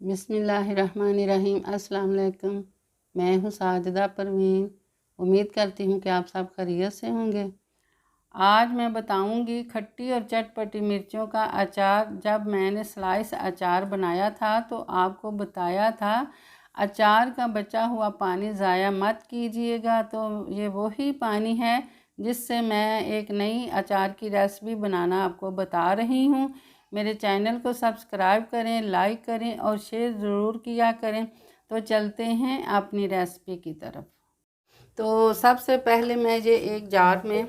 बिस्मिल्लाहिर्रहमानिर्रहीम। अस्सलाम वालेकुम। मैं हूँ साजिदा परवीन। उम्मीद करती हूँ कि आप सब खैरियत से होंगे। आज मैं बताऊँगी खट्टी और चटपटी मिर्चों का अचार। जब मैंने स्लाइस अचार बनाया था तो आपको बताया था अचार का बचा हुआ पानी ज़ाया मत कीजिएगा। तो ये वही पानी है जिससे मैं एक नई अचार की रेसिपी बनाना आपको बता रही हूँ। मेरे चैनल को सब्सक्राइब करें, लाइक करें और शेयर ज़रूर किया करें। तो चलते हैं अपनी रेसिपी की तरफ। तो सबसे पहले मैं ये एक जार में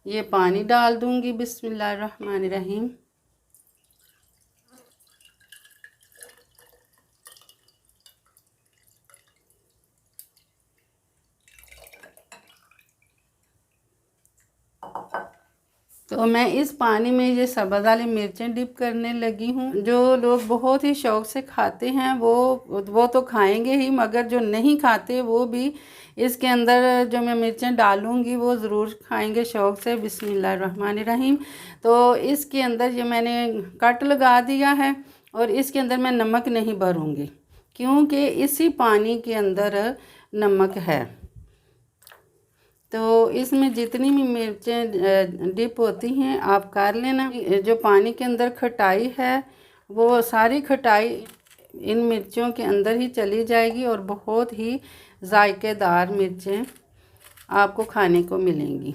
ये पानी डाल दूंगी। बिस्मिल्लाहिर्रहमानिर्रहीम। तो मैं इस पानी में ये सब्ज़ वाली मिर्चें डिप करने लगी हूँ। जो लोग बहुत ही शौक़ से खाते हैं वो तो खाएंगे ही, मगर जो नहीं खाते वो भी इसके अंदर जो मैं मिर्चें डालूँगी वो ज़रूर खाएंगे शौक़ से। बिस्मिल्लाहिर्रहमानिर्रहीम। तो इसके अंदर ये मैंने कट लगा दिया है और इसके अंदर मैं नमक नहीं भरूँगी क्योंकि इसी पानी के अंदर नमक है। तो इसमें जितनी भी मिर्चें डिप होती हैं आप कर लेना। जो पानी के अंदर खटाई है वो सारी खटाई इन मिर्चों के अंदर ही चली जाएगी और बहुत ही जायकेदार मिर्चें आपको खाने को मिलेंगी।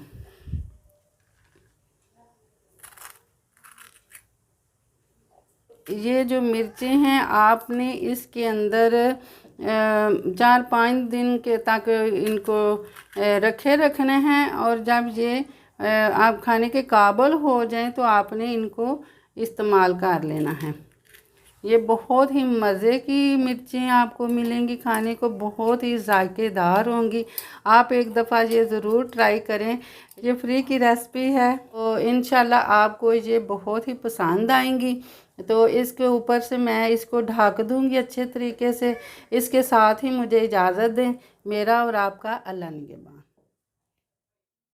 ये जो मिर्चें हैं आपने इसके अंदर 4-5 दिन के तक इनको रखे रखने हैं और जब ये आप खाने के काबिल हो जाएं तो आपने इनको इस्तेमाल कर लेना है। ये बहुत ही मज़े की मिर्चें आपको मिलेंगी, खाने को बहुत ही जायकेदार होंगी। आप एक दफ़ा ये ज़रूर ट्राई करें। ये फ्री की रेसिपी है तो इंशाल्लाह आपको ये बहुत ही पसंद आएंगी। तो इसके ऊपर से मैं इसको ढक दूंगी अच्छे तरीके से। इसके साथ ही मुझे इजाज़त दें। मेरा और आपका अल्लाह निगहबान।